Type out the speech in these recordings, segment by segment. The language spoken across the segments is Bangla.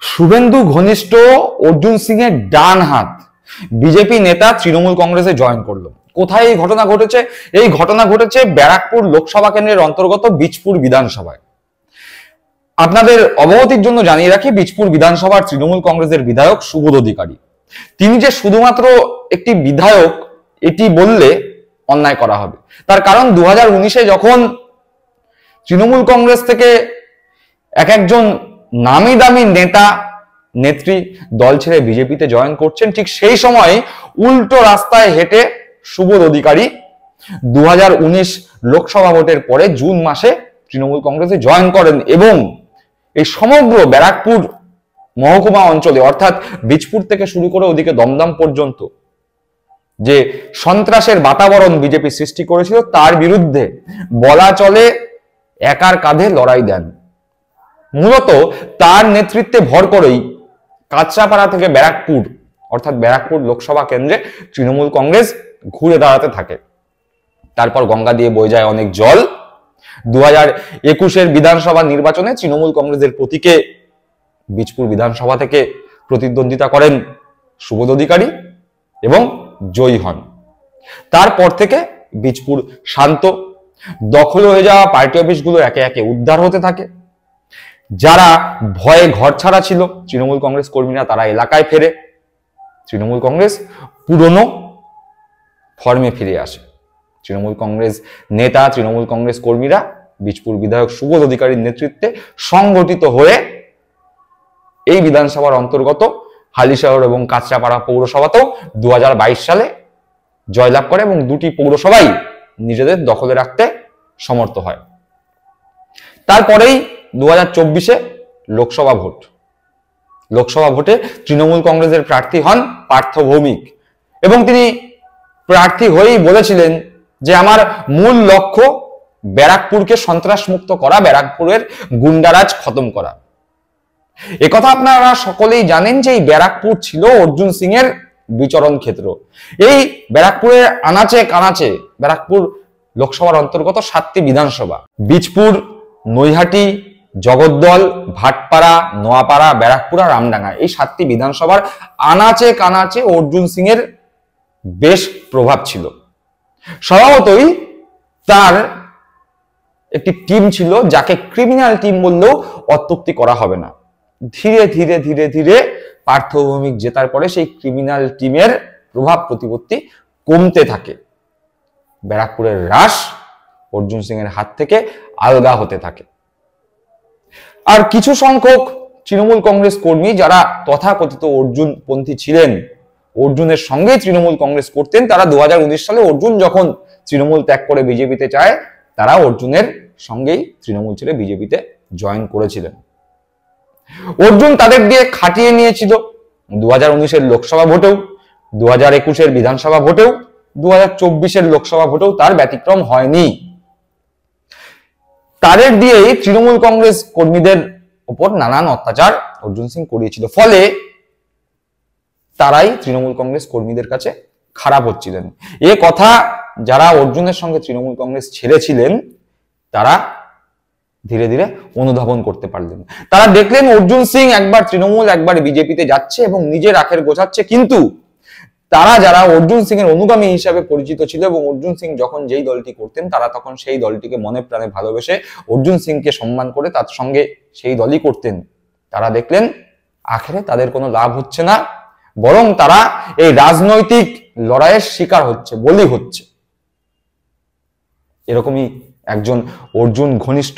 শুভেন্দু ঘনিষ্ঠ অর্জুন সিং এর ডান হাত বিজেপি নেতা তৃণমূল কংগ্রেসে জয়েন করলো। কোথায় এই ঘটনা ঘটেছে? এই ঘটনা ঘটেছে ব্যারাকপুর লোকসভা কেন্দ্রের অন্তর্গত বীজপুর বিধানসভায়। আপনাদের অবগতির জন্য জানিয়ে রাখি, বীজপুর বিধানসভার তৃণমূল কংগ্রেসের বিধায়ক সুবোধ অধিকারী, তিনি যে শুধুমাত্র একটি বিধায়ক এটি বললে অন্যায় করা হবে। তার কারণ 2019-এ যখন তৃণমূল কংগ্রেস থেকে একজন নামি দামি নেতা নেত্রী দল ছেড়ে বিজেপিতে জয়েন করছেন, ঠিক সেই সময় উল্টো রাস্তায় হেঁটে সুবোধ অধিকারী 2019 লোকসভা ভোটের পরে জুন মাসে তৃণমূল কংগ্রেসে জয়েন করেন এবং এই সমগ্র ব্যারাকপুর মহকুমা অঞ্চলে অর্থাৎ বীজপুর থেকে শুরু করে ওদিকে দমদম পর্যন্ত যে সন্ত্রাসের বাতাবরণ বিজেপি সৃষ্টি করেছিল তার বিরুদ্ধে বলা চলে একার কাঁধে লড়াই দেন। মূলত তার নেতৃত্বে ভর করেই কাঁচরাপাড়া থেকে ব্যারাকপুর অর্থাৎ ব্যারাকপুর লোকসভা কেন্দ্রে তৃণমূল কংগ্রেস ঘুরে দাঁড়াতে থাকে। তারপর গঙ্গা দিয়ে বয়ে যায় অনেক জল। 2021-এর বিধানসভা নির্বাচনে তৃণমূল কংগ্রেসের প্রতীকে বীজপুর বিধানসভা থেকে প্রতিদ্বন্দ্বিতা করেন সুবোধ অধিকারী এবং জয়ী হন। তারপর থেকে বীজপুর শান্ত, দখল হয়ে যাওয়া পার্টি অফিসগুলো একে একে উদ্ধার হতে থাকে। যারা ভয়ে ঘর ছাড়া ছিল তৃণমূল কংগ্রেস কর্মীরা তারা এলাকায় ফেরে, তৃণমূল কংগ্রেস পুরনো ফর্মে ফিরে আসে। তৃণমূল কংগ্রেস নেতা, তৃণমূল কংগ্রেস কর্মীরা বীজপুর বিধায়ক সুবোধ অধিকারীর নেতৃত্বে সংগঠিত হয়ে এই বিধানসভার অন্তর্গত হালিশহর এবং কাঁচরাপাড়া পৌরসভাতেও 2022 সালে জয়লাভ করে এবং দুটি পৌরসভাই নিজেদের দখলে রাখতে সমর্থ হয়। তারপরেই 2024-এ লোকসভা ভোটে তৃণমূল কংগ্রেসের প্রার্থী হন পার্থ ভৌমিক এবং তিনি প্রার্থী হয়েই বলেছিলেন যে আমার মূল লক্ষ্য ব্যারাকপুরকে সন্ত্রাস মুক্ত করা, ব্যারাকপুরের গুন্ডারাজ খতম করা। একথা আপনারা সকলেই জানেন যে এই ব্যারাকপুর ছিল অর্জুন সিং এর বিচরণ ক্ষেত্র। এই ব্যারাকপুরের আনাচে কানাচে ব্যারাকপুর লোকসভার অন্তর্গত 7টি বিধানসভা, বীজপুর, নৈহাটি, জগদ্দল, ভাটপাড়া, নোয়াপাড়া, ব্যারাকপুর আর রামডাঙ্গা, এই 7টি বিধানসভার আনাচে কানাচে অর্জুন সিং এর বেশ প্রভাব ছিল। স্বভাবতই তার একটি টিম ছিল যাকে ক্রিমিনাল টিম বললেও অত্যুক্তি করা হবে না। ধীরে ধীরে ধীরে ধীরে পার্থ ভৌমিক জেতার পরে সেই ক্রিমিনাল টিমের প্রভাব প্রতিপত্তি কমতে থাকে। ব্যারাকপুরের রাশ অর্জুন সিং এর হাত থেকে আলগা হতে থাকে। আর কিছু সংখ্যক তৃণমূল কংগ্রেস কর্মী যারা তথাকথিত অর্জুনপন্থী ছিলেন, অর্জুনের সঙ্গে তৃণমূল কংগ্রেস করতেন, তারা 2019 সালে অর্জুন যখন তৃণমূল ত্যাগ করে বিজেপিতে যায় তারা অর্জুনের সঙ্গেই তৃণমূল ছেড়ে বিজেপিতে জয়েন করেছিলেন। অর্জুন তাদের দিয়ে খাটিয়ে নিয়েছিল 2019-এর লোকসভা ভোটেও, 2021-এর বিধানসভা ভোটেও, 2024-এর লোকসভা ভোটেও তার ব্যতিক্রম হয়নি। তাদের দিয়েই তৃণমূল কংগ্রেস কর্মীদের উপর নানান অত্যাচার অর্জুন সিং করিয়েছিল, ফলে তারাই তৃণমূল কংগ্রেস কর্মীদের কাছে খারাপ হচ্ছিলেন। এ কথা যারা অর্জুনের সঙ্গে তৃণমূল কংগ্রেস ছেড়েছিলেন তারা ধীরে ধীরে অনুধাবন করতে পারলেন। তারা দেখলেন অর্জুন সিং একবার তৃণমূল একবার বিজেপিতে যাচ্ছে এবং নিজের আখের গোছাচ্ছে, কিন্তু তারা যারা অর্জুন সিং এর অনুগামী হিসাবে পরিচিত ছিল এবং অর্জুন সিং যখন যেই দলটি করতেন তারা তখন সেই দলটিকে মনে প্রাণে ভালোবেসে অর্জুন সিংকে সম্মান করে তার সঙ্গে সেই দলই করতেন, তারা দেখলেন আখেরে তাদের কোনো লাভ হচ্ছে না, বরং তারা এই রাজনৈতিক লড়াইয়ের শিকার হচ্ছে, বলি হচ্ছে। এরকমই একজন অর্জুন ঘনিষ্ঠ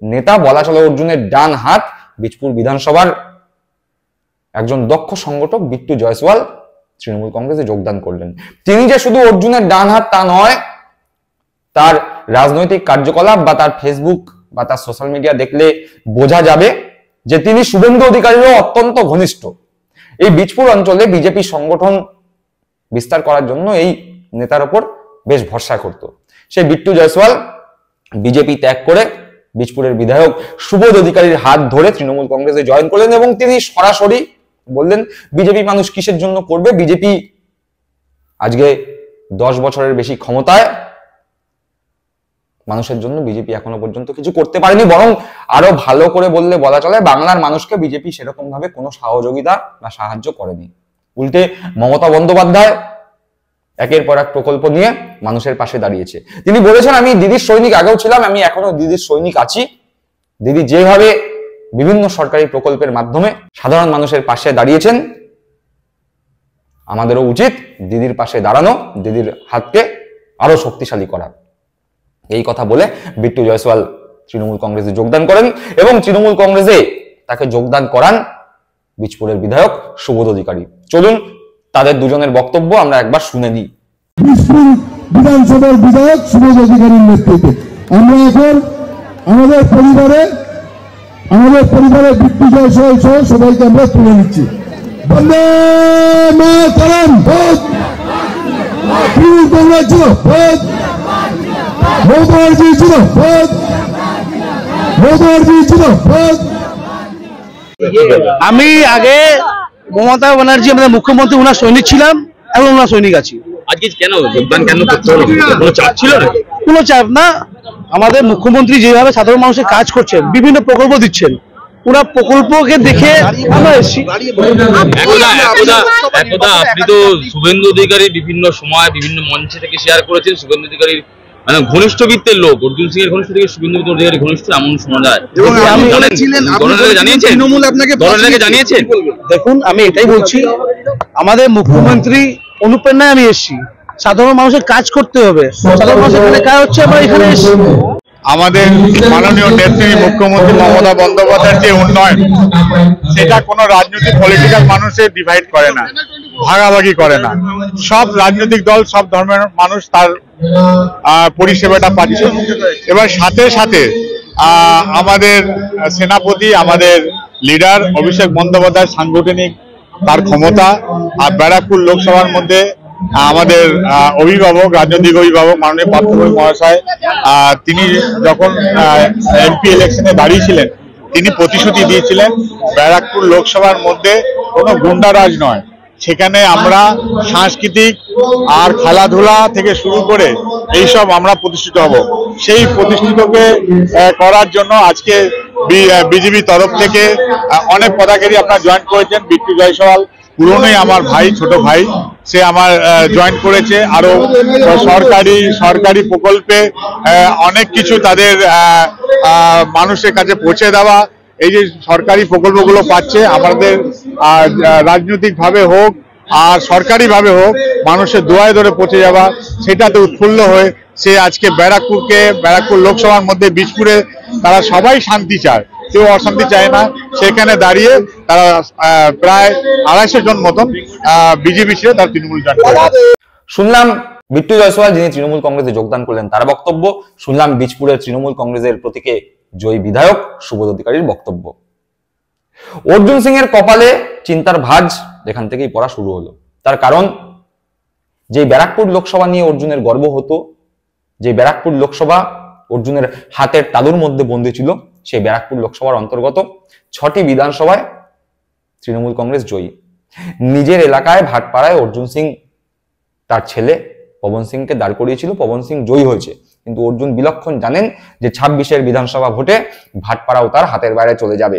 নেতা, বলা চলে অর্জুনের ডান হাত, বীজপুর বিধানসভার একজন দক্ষ সংগঠক বিট্টু জয়সওয়াল তৃণমূল কংগ্রেসে যোগদান করলেন। তিনি যে শুধু অর্জুনের ডান হাত তা নয়, তার রাজনৈতিক কার্যকলাপ বা তার ফেসবুক বা তার সোশ্যাল মিডিয়া দেখলে বোঝা যাবে যে তিনি শুভেন্দু অধিকারীরও অত্যন্ত ঘনিষ্ঠ। এই বীজপুর অঞ্চলে বিজেপি সংগঠন বিস্তার করার জন্য এই নেতার উপর বেশ ভরসা করত। সেই বিট্টু জয়সওয়াল বিজেপি ত্যাগ করে বীজপুরের বিধায়ক সুবোধ অধিকারীর হাত ধরে তৃণমূল কংগ্রেসে জয়েন করলেন এবং তিনি সরাসরি বললেন বিজেপি মানুষ কিসের জন্য করবে, বিজেপি আজকে 10 বছরের বেশি ক্ষমতায়, মানুষের জন্য বিজেপি এখনো পর্যন্ত কিছু করতে পারেনি, বরং আরো ভালো করে বললে বলা চলে বাংলার মানুষকে বিজেপি সেরকম ভাবে কোনো সহযোগিতা বা সাহায্য করেনি। উল্টে মমতা বন্দ্যোপাধ্যায় একের পর এক প্রকল্প নিয়ে মানুষের পাশে দাঁড়িয়েছে। তিনি বলেছেন, আমি দিদির সৈনিক আগেও ছিলাম, আমি এখনো দিদির সৈনিক আছি। দিদি যেভাবে বিভিন্ন সরকারি প্রকল্পের মাধ্যমে সাধারণ মানুষের পাশে দাঁড়িয়েছেন, আমাদেরও উচিত দিদির পাশে দাঁড়ানো, দিদির হাতকে আরো শক্তিশালী করা। এই কথা বলে বিট্টু জয়সওয়াল তৃণমূল কংগ্রেসে যোগদান করেন এবং তৃণমূল কংগ্রেসে তাকে যোগদান করান বীজপুরের বিধায়ক সুবোধ অধিকারী। চলুন তাদের দুজনের বক্তব্য আমরা একবার শুনে নিই। বীজপুর বিধানসভার বিধায়ক সুবোধ অধিকারীর নেতৃত্বে আমরা এখন আমাদের পরিবারে বিট্টু জয়সওয়াল সহ সবাইকে আমরা তুলে নিচ্ছি। বন্দে মাতরম, তৃণমূল কংগ্রেস ছিল, মোদী ছিল, মোদী ছিল। আমি আগে মমতা ব্যানার্জি আমাদের মুখ্যমন্ত্রী, ওনার সৈনিক ছিলাম, এখন ওনার সৈনিক আছি। আজকে কেন যোগদান কেন করতে হলো? কোনো চাপ ছিল না? কোনো চাপ না। আমাদের মুখ্যমন্ত্রী যেভাবে সাধারণ মানুষের কাজ করছেন, বিভিন্ন প্রকল্প দিচ্ছেন, ওনার প্রকল্পকে দেখে আমরা এসেছি। একদা আপনি তো শুভেন্দু অধিকারী বিভিন্ন সময় বিভিন্ন মঞ্চে থেকে শেয়ার করেছেন, শুভেন্দু অধিকারীর মানে ঘনিষ্ঠ বৃত্তের লোক, অর্জুন সিং এর ঘনিষ্ঠ থেকে শুভেন্দু অধিকারী ঘনিষ্ঠ এমন শোনা যায়। জানিয়েছেন? দেখুন, আমি এটাই বলছি, আমাদের মুখ্যমন্ত্রী অনুপ্রেরণায় আমি এসেছি। সাধারণ মানুষের কাজ করতে হবে, সাধারণ মানুষের এখানে কাজ হচ্ছে, আমরা এখানে এসেছি। আমাদের মাননীয় নেত্রী মুখ্যমন্ত্রী মমতা বন্দ্যোপাধ্যায়ের যে উন্নয়ন, সেটা কোনো রাজনৈতিক পলিটিক্যাল মানুষের ডিভাইড করে না, ভাগাভাগি করে না। সব রাজনৈতিক দল, সব ধর্মের মানুষ তার পরিষেবাটা পাচ্ছে। এবার সাথে সাথে আমাদের সেনাপতি, আমাদের লিডার অভিষেক বন্দ্যোপাধ্যায় সাংগঠনিক তার ক্ষমতা, আর ব্যারাকপুর লোকসভার মধ্যে আমাদের অভিভাবক, রাজনৈতিক অভিভাবক মাননীয় পার্থভূমি মহাশয়, তিনি যখন এমপি ইলেকশনে দাঁড়িয়েছিলেন, তিনি প্রতিশ্রুতি দিয়েছিলেন ব্যারাকপুর লোকসভার মধ্যে কোনো গুন্ডারাজ নয়, সেখানে আমরা সাংস্কৃতিক আর খেলাধুলা থেকে শুরু করে এইসব আমরা প্রতিষ্ঠিত হব। সেই প্রতিষ্ঠিতকে করার জন্য আজকে বিজেপি তরফ থেকে অনেক পদাধিকারী আপনারা জয়েন করেছেন। বিট্টু জয়সওয়াল পুরনোই আমার ভাই, ছোট ভাই, সে আমার জয়েন করেছে। আরো সরকারি প্রকল্পে অনেক কিছু তাদের মানুষের কাছে পৌঁছে দেওয়া, এই যে সরকারি প্রকল্পগুলো পাচ্ছে, আমাদের রাজনৈতিক ভাবে হোক আর সরকারি ভাবে হোক মানুষের দোয়ায় ধরে পৌঁছে যাওয়া, সেটাতে উৎফুল্ল হয়ে সে আজকে ব্যারাকপুর লোকসভার মধ্যে বীজপুরে তারা সবাই শান্তি চায়, কেউ অশান্তি চায় না। সেখানে দাঁড়িয়ে তারা প্রায় 250 জন মতন বিজেপি ছিল, তার তৃণমূল জয়েন করে। শুনলাম বিট্টু জয়সওয়াল যিনি তৃণমূল কংগ্রেসে যোগদান করলেন তার বক্তব্য, শুনলাম বীজপুরের তৃণমূল কংগ্রেসের প্রতীকে জয়ী বিধায়ক সুবোধ অধিকারীর বক্তব্য। অর্জুন সিং এর কপালে চিন্তার ভাঁজ এখান থেকেই পড়া শুরু হলো। তার কারণ, যে ব্যারাকপুর লোকসভা নিয়ে অর্জুনের গর্ব হতো, যে ব্যারাকপুর লোকসভা অর্জুনের হাতের তালুর মধ্যে বন্দী ছিল, সেই ব্যারাকপুর লোকসভার অন্তর্গত 6টি বিধানসভায় তৃণমূল কংগ্রেস জয়ী। নিজের এলাকায় ভাটপাড়ায় অর্জুন সিং তার ছেলে পবন সিংকে দাঁড় করিয়েছিল, পবন সিং জয়ী হয়েছে, কিন্তু অর্জুন বিলক্ষণ জানেন যে 26-এর বিধানসভা ভোটে ভাটপাড়াও তার হাতের বাইরে চলে যাবে।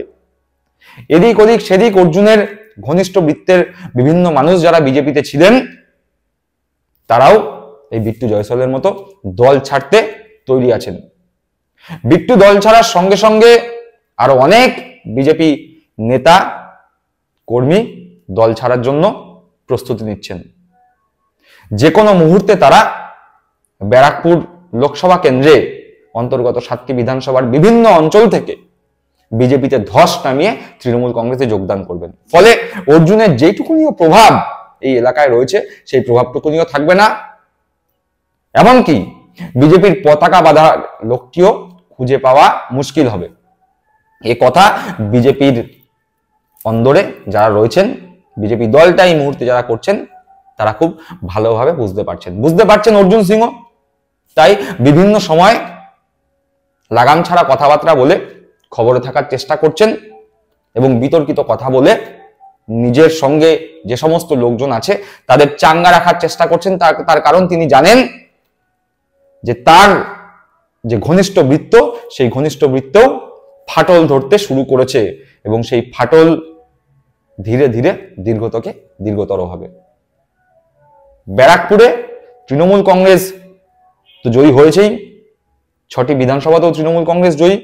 এদিক ওদিক সেদিক অর্জুনের ঘনিষ্ঠ বৃত্তের বিভিন্ন মানুষ যারা বিজেপিতে ছিলেন, তারাও এই বিট্টু জয়সওয়ালের মতো দল ছাড়তে তৈরি আছেন। বিট্টু দল ছাড়ার সঙ্গে সঙ্গে আরো অনেক বিজেপি নেতা কর্মী দল ছাড়ার জন্য প্রস্তুতি নিচ্ছেন। যে কোনো মুহূর্তে তারা ব্যারাকপুর লোকসভা কেন্দ্রে অন্তর্গত 7টি বিধানসভার বিভিন্ন অঞ্চল থেকে বিজেপিতে ধস নামিয়ে তৃণমূল কংগ্রেসে যোগদান করবেন। ফলে অর্জুনের যেটুকুনিও প্রভাব এই এলাকায় রয়েছে, সেই প্রভাবটুকুনিও থাকবে না। এমনকি বিজেপির পতাকা বাঁধা লোকটিও খুঁজে পাওয়া মুশকিল হবে। এ কথা বিজেপির অন্দরে যারা রয়েছেন, বিজেপি দলটা এই মুহূর্তে যারা করছেন, তারা খুব ভালোভাবে বুঝতে পারছেন অর্জুন সিংও। তাই বিভিন্ন সময় লাগাম ছাড়া কথাবার্তা বলে খবরে থাকার চেষ্টা করছেন এবং বিতর্কিত কথা বলে নিজের সঙ্গে যে সমস্ত লোকজন আছে তাদের চাঙ্গা রাখার চেষ্টা করছেন। তার কারণ তিনি জানেন যে তার যে ঘনিষ্ঠ বৃত্ত, সেই ঘনিষ্ঠ বৃত্তেও ফাটল ধরতে শুরু করেছে এবং সেই ফাটল ধীরে ধীরে দীর্ঘতর হবে। ব্যারাকপুরে তৃণমূল কংগ্রেস তো জয়ী হয়েছেই, 6টি বিধানসভাতেও তৃণমূল কংগ্রেস জয়ী,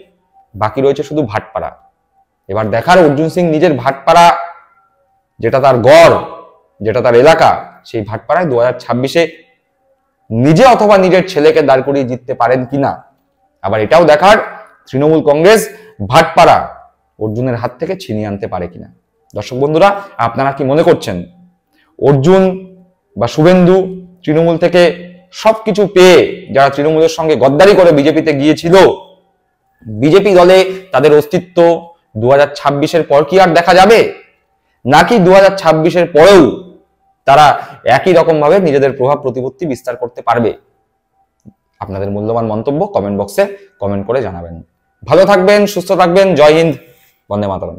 বাকি রয়েছে শুধু ভাটপাড়া। এবার দেখার অর্জুন সিং নিজের ভাটপাড়া, যেটা তার গড়, যেটা তার এলাকা, সেই ভাটপাড়ায় 2026-এ নিজে অথবা নিজের ছেলেকে দাঁড় করিয়ে জিততে পারেন কিনা। আবার এটাও দেখার তৃণমূল কংগ্রেস ভাটপাড়া অর্জুনের হাত থেকে ছিনিয়ে আনতে পারে কিনা। দর্শক বন্ধুরা, আপনারা কি মনে করছেন অর্জুন বা শুভেন্দু তৃণমূল থেকে সবকিছু পেয়ে, যারা তৃণমূলের সঙ্গে গদ্দারি করে বিজেপিতে গিয়েছিল, বিজেপি দলে তাদের অস্তিত্ব 2026-এর পর কি আর দেখা যাবে, নাকি 2026-এর পরেও তারা একই রকম ভাবে নিজেদের প্রভাব প্রতিপত্তি বিস্তার করতে পারবে? আপনাদের মূল্যবান মন্তব্য কমেন্ট বক্সে কমেন্ট করে জানাবেন। ভালো থাকবেন, সুস্থ থাকবেন। জয় হিন্দ, বন্দে মাতরম।